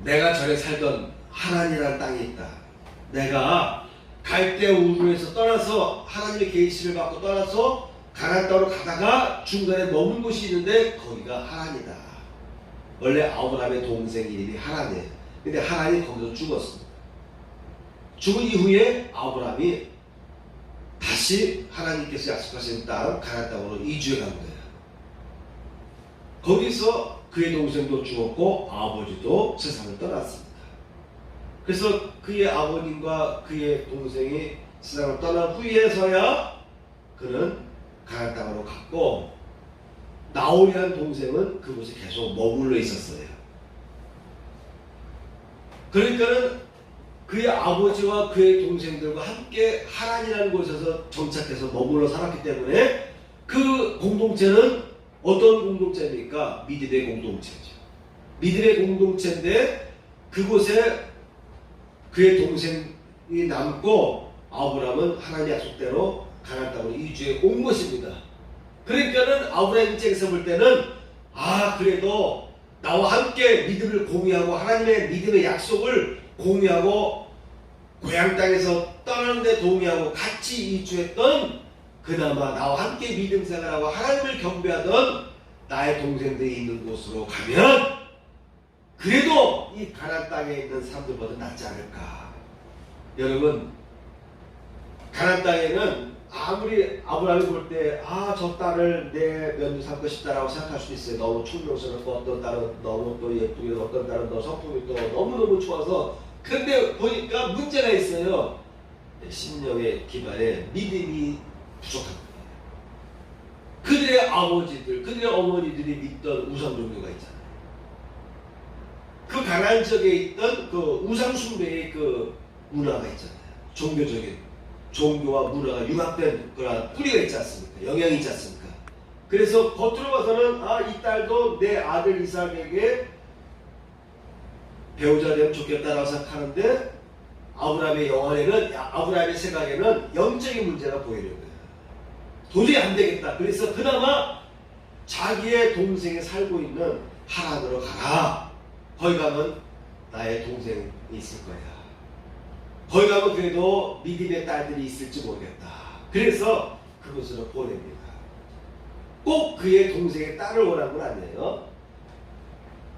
내가 전에 살던 하란이라는 땅이 있다. 내가 갈대 우르에서 떠나서 하나님의 계시를 받고 떠나서 가나안 땅으로 가다가 중간에 머문 곳이 있는데 거기가 하란이다. 원래 아브라함의 동생 이름이 하란이에요. 근데 하란이 거기서 죽었습니다. 죽은 이후에 아브라함이 다시 하나님께서 약속하신 땅 가나안 땅으로 이주해 간 거예요. 거기서 그의 동생도 죽었고 아버지도 세상을 떠났습니다. 그래서 그의 아버님과 그의 동생이 세상을 떠난 후에서야 그는 가나안 땅으로 갔고 나홀이라는 동생은 그곳에 계속 머물러 있었어요. 그러니까는 그의 아버지와 그의 동생들과 함께 하란이라는 곳에서 정착해서 머물러 살았기 때문에 그 공동체는 어떤 공동체입니까? 믿음의 공동체죠. 믿음의 공동체인데 그곳에 그의 동생이 남고 아브라함은 하나님의 약속대로 가나안 땅으로 이주해 온 것입니다. 그러니까는 아브라함 입장에서 볼 때는 그래도 나와 함께 믿음을 공유하고 하나님의 믿음의 약속을 공유하고 고향 땅에서 떠나는데 동의하고 같이 이주했던 그나마 나와 함께 믿음 생활하고 하나님을 경배하던 나의 동생들이 있는 곳으로 가면 그래도 이 가나안 땅에 있는 사람들보다 낫지 않을까. 여러분, 가나안 땅에는 아무리 아브라함이 볼 때 저 딸을 내 며느리 삼고 싶다라고 생각할 수 있어요. 너무 충동스럽고 어떤 딸은 너무 또 예쁘게, 어떤 딸은 너 성품이 또 너무너무 좋아서. 그런데 보니까 문제가 있어요. 심령의 기반에 믿음이 부족한 거예요. 그들의 아버지들, 그들의 어머니들이 믿던 우상 종교가 있잖아요. 그 가나안 지역에 있던 그 우상 숭배의 그 문화가 있잖아요. 종교적인 종교와 문화가 융합된 그런 뿌리가 있지 않습니까? 영향이 있지 않습니까? 그래서 겉으로 봐서는 이 딸도 내 아들 이삭에게 배우자 되면 좋겠다라고 생각하는데 아브라함의 영혼에는, 아브라함의 생각에는 영적인 문제가 보이는 거예요. 도저히 안 되겠다. 그래서 그나마 자기의 동생이 살고 있는 하란으로 가라. 거기 가면 나의 동생이 있을 거야. 거기 가면 그래도 믿음의 딸들이 있을지 모르겠다. 그래서 그곳으로 보냅니다. 꼭 그의 동생의 딸을 원한 건 아니에요.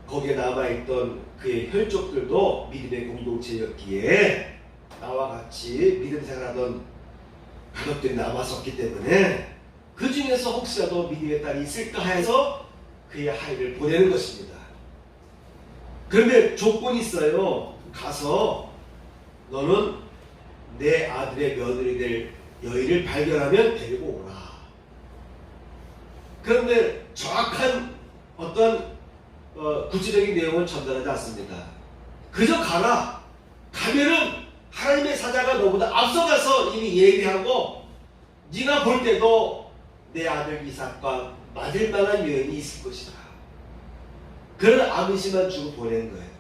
거기에 남아있던 그의 혈족들도 믿음의 공동체였기에 나와 같이 믿음 생활하던 가족들이 남았었기 때문에 그 중에서 혹시라도 믿음의 딸이 있을까 해서 그의 아이를 보내는 것입니다. 그런데 조건이 있어요. 가서 너는 내 아들의 며느리 될 여인을 발견하면 데리고 오라. 그런데 정확한 어떤 구체적인 내용을 전달하지 않습니다. 그저 가라. 가면은 하나님의 사자가 너보다 앞서가서 이미 예비하고 네가 볼 때도 내 아들 이삭과 맞을 만한 여인이 있을 것이다. 그런 암시만 주고 보내는 거예요.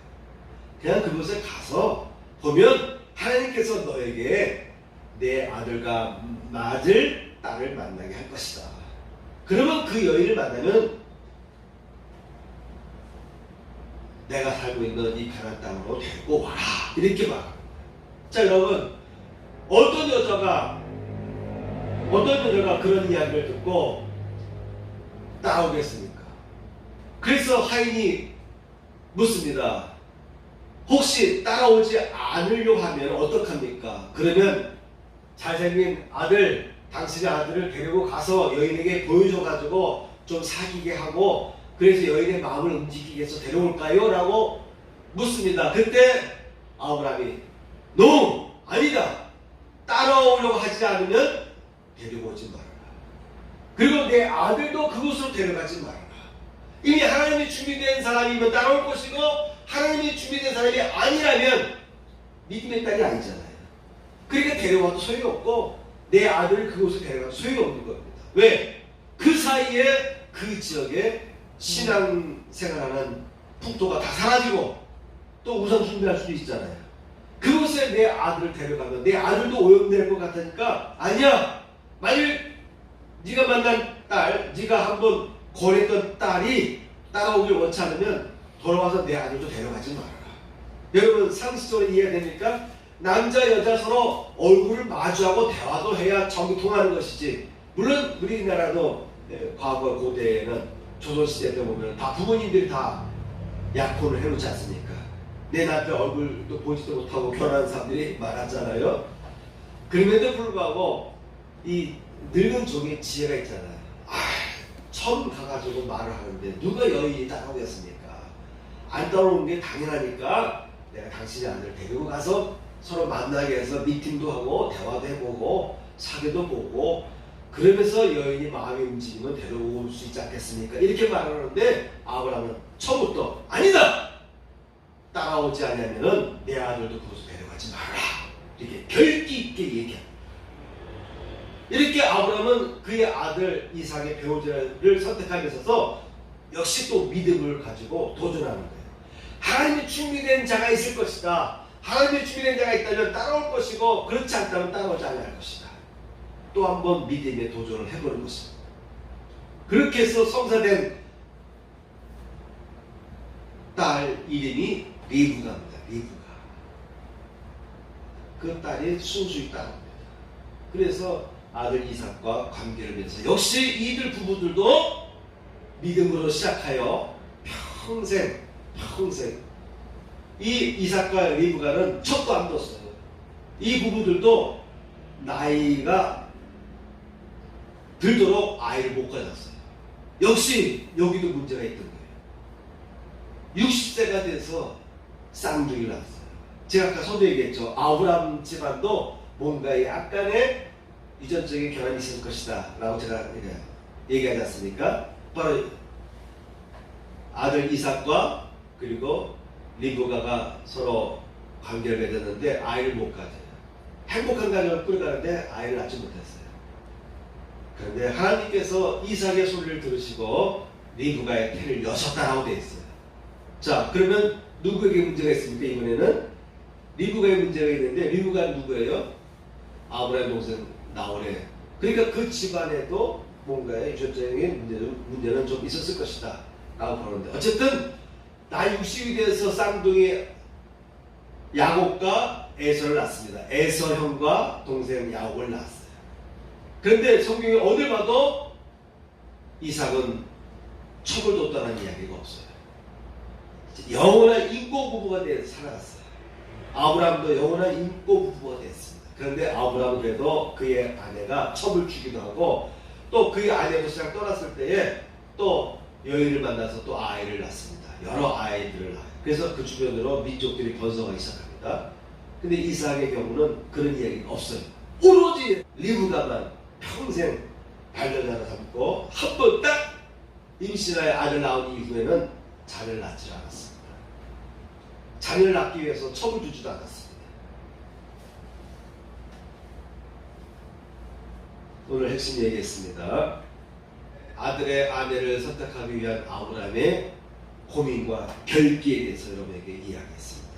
그냥 그곳에 가서 보면 하나님께서 너에게 내 아들과 맞을 딸을 만나게 할 것이다. 그러면 그 여인을 만나면 내가 살고 있는 이 가나안 땅으로 데리고 와라. 이렇게 말합니다. 자, 여러분, 어떤 여자가 그런 이야기를 듣고 따라오겠습니까? 그래서 하인이 묻습니다. 혹시 따라오지 않으려고 하면 어떡합니까? 그러면 잘생긴 아들, 당신의 아들을 데리고 가서 여인에게 보여줘가지고 좀 사귀게 하고 그래서 여인의 마음을 움직이게 해서 데려올까요? 라고 묻습니다. 그때 아브라함이 NO! 아니다! 따라오려고 하지 않으면 데리고 오지 말아라. 그리고 내 아들도 그곳으로 데려가지 말아라. 이미 하나님이 준비된 사람이면 따라올 것이고 하나님이 준비된 사람이 아니라면 믿음의 딸이 아니잖아요. 그러니까 데려와도 소용이 없고 내 아들을 그곳에 데려가도 소용이 없는 겁니다. 왜? 그 사이에 그 지역에 신앙생활하는 풍토가 다 사라지고 또 우상 숭배할 수도 있잖아요. 그곳에 내 아들을 데려가면 내 아들도 오염될 것 같으니까 아니야. 만일 네가 만난 딸, 네가 한번 거래했던 딸이 따라오길 원치 않으면 돌아와서 내 아들도 데려가지 말아라. 여러분 상식적으로 이해됩니까? 남자 여자 서로 얼굴을 마주하고 대화도 해야 정이 통하는 것이지. 물론 우리나라도 과거 고대에는 조선시대 때 보면 다 부모님들이 다 약혼을 해놓지 않습니까? 내 남편 얼굴도 보지도 못하고 결혼한 사람들이 많았잖아요. 그럼에도 불구하고 이 늙은 종의 지혜가 있잖아요. 처음 가가지고 말을 하는데 누가 여인이 따라오겠습니까? 안 따라오는 게 당연하니까 내가 당신의 아들을 데리고 가서 서로 만나게 해서 미팅도 하고 대화도 해보고 사귀도 보고 그러면서 여인이 마음이 움직이면 데려올 수 있지 않겠습니까? 이렇게 말하는데 아브라함은 처음부터 아니다! 따라오지 않으면 내 아들도 그곳에 데려가지 마라. 이렇게 결기 있게 얘기합니다. 이렇게 아브라함은 그의 아들 이삭의 배우자를 선택함에 있어서 역시 또 믿음을 가지고 도전하는 거예요. 하나님이 준비된 자가 있을 것이다. 하나님이 준비된 자가 있다면 따라올 것이고 그렇지 않다면 따라오지 않을 것이다. 또 한 번 믿음의 도전을 해보는 것입니다. 그렇게 해서 성사된 딸 이름이 리브가입니다. 리브가. 그 딸이 순수히 딸입니다. 그래서 아들 이삭과 관계를 맺어서 역시 이들 부부들도 믿음으로 시작하여 평생 이 이삭과 리브가는 척도 안 뒀어요. 이 부부들도 나이가 들도록 아이를 못 가졌어요. 역시 여기도 문제가 있던 거예요. 60세가 돼서 쌍둥이를 낳았어요. 제가 아까 서두 얘기했죠. 아브라함 집안도 뭔가 약간의 유전적인 결함이 있을 것이다 라고 제가 얘기하지 않습니까? 바로 아들 이삭과 그리고 리브가가 서로 관계를 맺었는데 아이를 못 가져요. 행복한 가정을 꾸려가는데 아이를 낳지 못했어요. 그런데 하나님께서 이삭의 소리를 들으시고 리브가의 태를 여셨다라고 되어 있어요. 자, 그러면 누구에게 문제가 있습니까? 이번에는 리브가의 문제가 있는데 리브가는 누구예요? 아브라함 동생 나홀의. 그러니까 그 집안에도 뭔가의 유전적인 문제는 좀 있었을 것이다 라고 보는데 어쨌든 나이 60이 돼서 쌍둥이 야곱과 에서를 낳습니다. 에서 형과 동생 야곱을 낳았어요. 그런데 성경에 어딜 봐도 이삭은 척을 뒀다는 이야기가 없어요. 영원한 인고 부부가 되어서 살아갔어요. 아브라함도 영원한 인고 부부가 됐습니다. 그런데 아브라함은 그래도 그의 아내가 첩을 주기도 하고 또 그의 아내도 시장 떠났을 때에 또 여인을 만나서 또 아이를 낳습니다. 여러 아이들을 낳아요. 그래서 그 주변으로 민족들이 번성하기 시작합니다. 근데 이삭의 경우는 그런 이야기가 없어요. 오로지 리브가만 평생 반려자로 삼고 한 번 딱 임신하여 아들 낳은 이후에는 자녀를 낳지 않았습니다. 자녀를 낳기 위해서 첩을 주지도 않았습니다. 오늘 핵심 얘기했습니다. 아들의 아내를 선택하기 위한 아브라함의 고민과 결기에 대해서 여러분에게 이야기했습니다.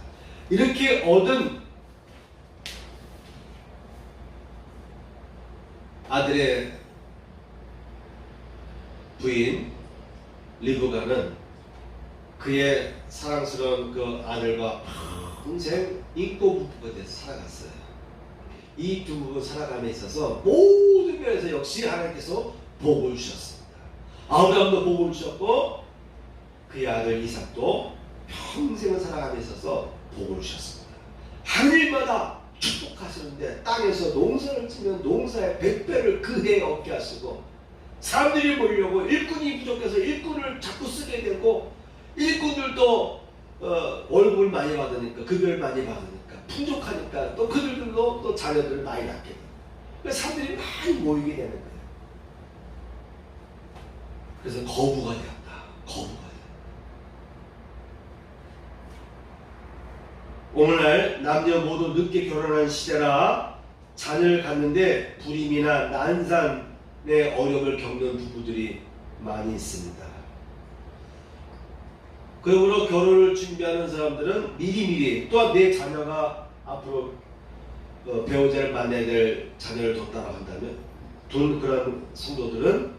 이렇게 얻은 아들의 부인 리브가는 그의 사랑스러운 그 아들과 평생 인고 부부가 돼서 살아갔어요. 이 두 부부 살아감에 있어서 모든 면에서 역시 하나님께서 복을 주셨습니다. 아브라함도 복을 주셨고 그의 아들 이삭도 평생을 살아감에 있어서 복을 주셨습니다. 하늘마다 축복하시는데 땅에서 농사를 지면 농사의 100배를 그 해에 얻게 하시고, 사람들이 모이려고 일꾼이 부족해서 일꾼을 자꾸 쓰게 되고, 일꾼들도 월급을 많이 받으니까, 급여를 많이 받으니까, 풍족하니까 또 그들도 또 자녀들을 많이 낳게 돼요. 그래서 사람들이 많이 모이게 되는 거예요. 그래서 거부가 되었다. 거부가 되었다. 오늘날 남녀 모두 늦게 결혼하는 시대라 자녀를 갖는데 불임이나 난산의 어려움을 겪는 부부들이 많이 있습니다. 그러므로 결혼을 준비하는 사람들은 미리미리, 또한 내 자녀가 앞으로 배우자를 만나야 될 자녀를 뒀다고 한다면 그런 성도들은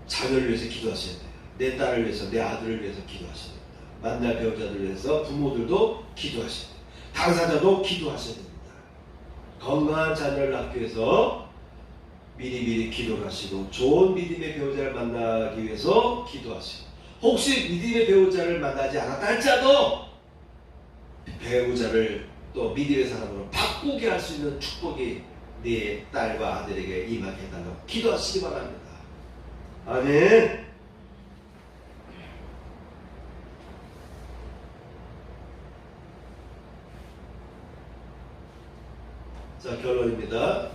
자녀를 위해서 기도하셔야 돼요. 내 딸을 위해서, 내 아들을 위해서 기도하셔야 됩니다. 만날 배우자들을 위해서 부모들도 기도하셔야 돼요. 당사자도 기도하셔야 됩니다. 건강한 자녀를 낳기 위해서 미리미리 기도를 하시고, 좋은 믿음의 배우자를 만나기 위해서 기도하시고, 혹시 믿음의 배우자를 만나지 않았다 할지라도 배우자를 또 믿음의 사람으로 바꾸게 할 수 있는 축복이 네 딸과 아들에게 임하게 해달라고 기도하시기 바랍니다. 아멘. 자, 결론입니다.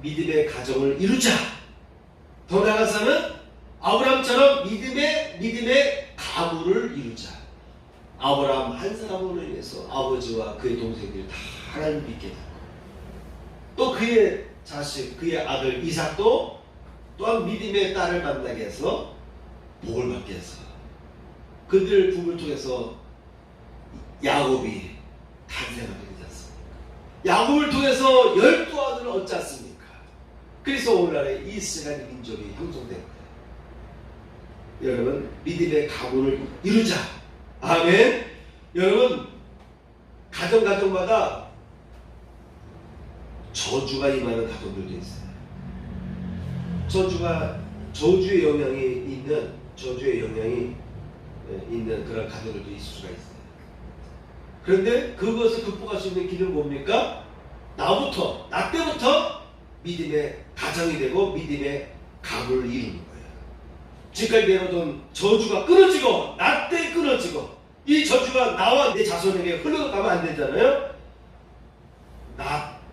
믿음의 가정을 이루자. 더 나아가서는 아브라함처럼 믿음의 가문을 이루자. 아브라함 한 사람으로 인해서 아버지와 그의 동생들이 다 하나님을 믿게 되고, 또 그의 자식, 그의 아들 이삭도 또한 믿음의 딸을 만나게 해서 복을 받게 해서 그들 부부를 통해서 야곱이 탄생하게 되지 않습니까? 야곱을 통해서 12아들을 얻지 않습니까? 그래서 오늘날의 이스라엘 민족이 형성된 거예요. 여러분, 믿음의 가문을 이루자. 아멘. 여러분, 가정마다 저주가 임하는 가정들도 있어요. 저주의 영향이 있는 그런 가정들도 있을 수가 있어요. 그런데 그것을 극복할 수 있는 길은 뭡니까? 나 때부터 믿음의 가정이 되고 믿음의 가문을 이루는 거예요. 지금까지 내려던 저주가 끊어지고, 나 때 끊어지고, 이 저주가 나와 내 자손에게 흘러가면 안 되잖아요.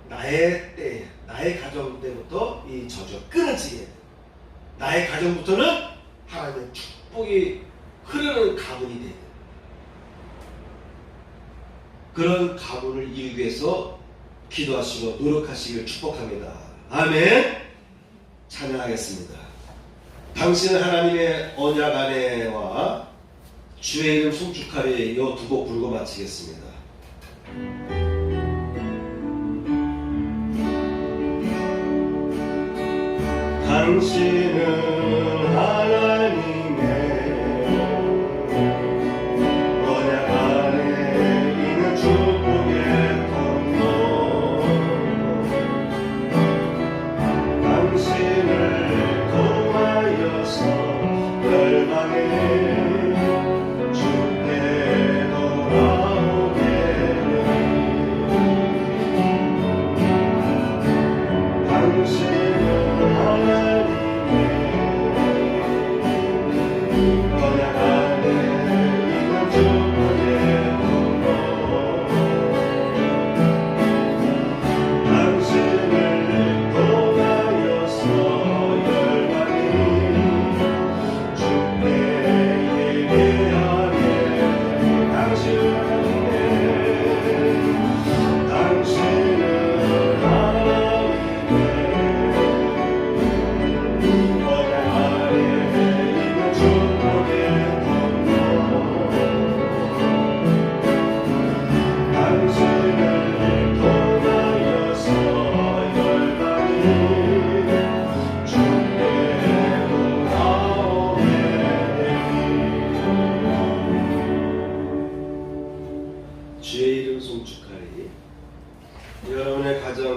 나의 때, 나의 가정 때부터 이 저주가 끊어지게 돼요. 나의 가정부터는 하나님의 축복이 흐르는 가문이 돼요. 그런 가문을 이루기 위해서 기도하시고 노력하시길 축복합니다. 아멘. 찬양하겠습니다. 당신은 하나님의 언약 안에와 주의 이름 송축하리, 이 두 곡 부르고 마치겠습니다. 당신은 하나님의 언약 안에 있는 축복의 통로, 당신을 통하여서 열방에 주께 돌아오게 되니, 당신은 하나님의 언약 안에 있는 축복의 통로, 당신을 통하여서 열방이 주께 예배하게 되니, 당신은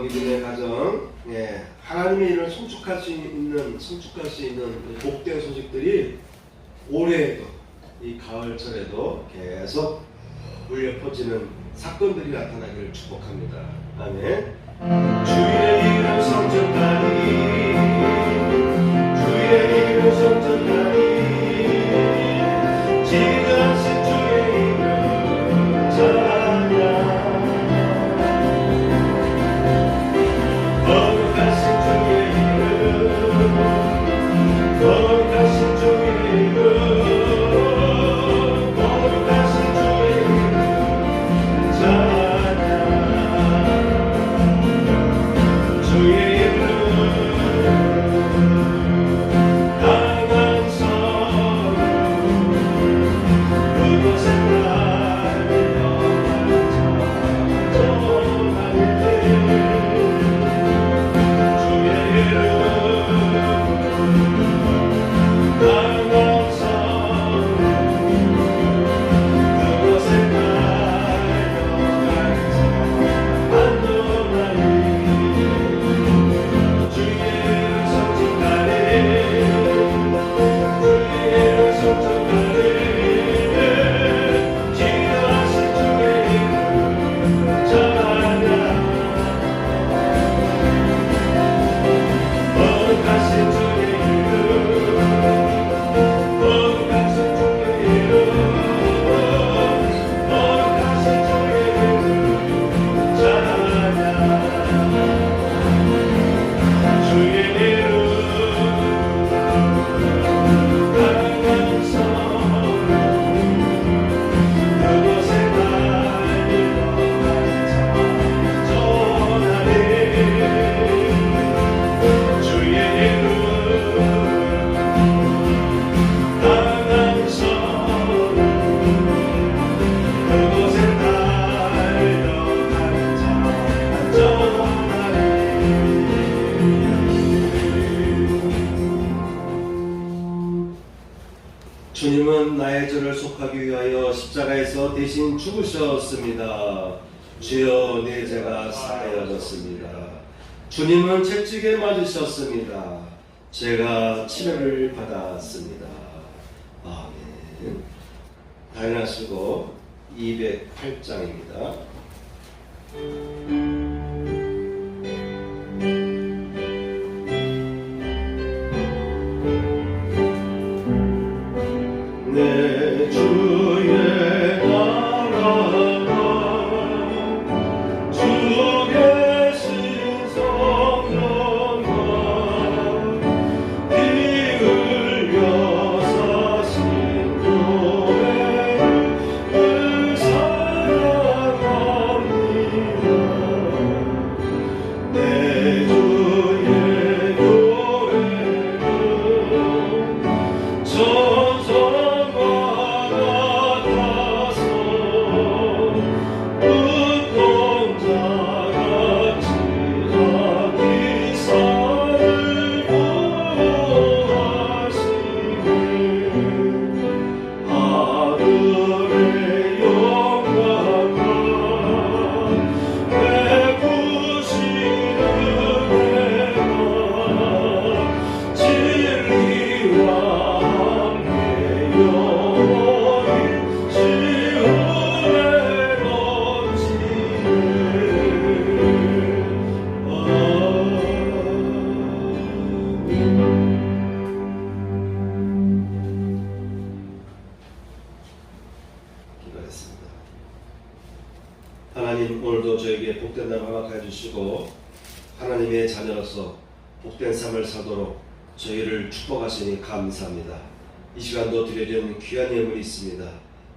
믿음의 가정, 하나님의 일을 성축할 수 있는 복된 소식들이 올해에도 이 가을철에도 계속 울려 퍼지는 사건들이 나타나기를 축복합니다. 아멘. 주의 이름 성전하리, 주의 이름 성전하리, 지나신 주의 이름 찬양. 거룩하신 주의 이름, 거룩하신 주의 이름, 거룩하신 주의 이름 찬양. 주의 주님은 나의 죄를 속하기 위하여 십자가에서 대신 죽으셨습니다. 주여 내 죄가 사하여졌습니다. 주님은 채찍에 맞으셨습니다. 제가 치료를 받았습니다. 아멘. 다니엘서 208장입니다. 내 주의 나라가 주 계신 성령과 피 흘려 사신 교회를 사랑합니다. 내 주의 교회는 하나님, 오늘도 저에게 복된 날 허락해 주시고 하나님의 자녀로서 복된 삶을 살도록 저희를 축복하시니 감사합니다. 이 시간도 드려진 귀한 예물이 있습니다.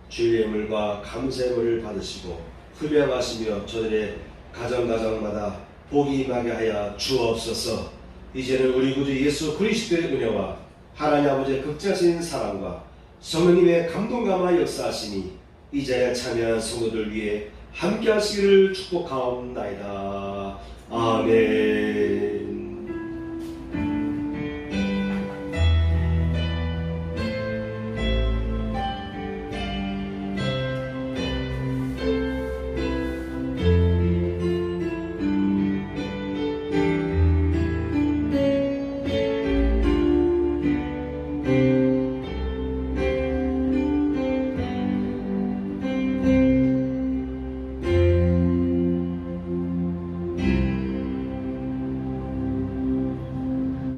주의 예물과 감사의 예물을 받으시고 흡양하시며 저들의 가정마다 복이 임하게 하여 주옵소서. 이제는 우리 구주 예수 그리스도의 은혜와 하나님 아버지의 극자신 사랑과 성령님의 감동감화 역사하시니 이 자리에 참여한 성도들 위해 함께 하시기를 축복하옵나이다. 아멘.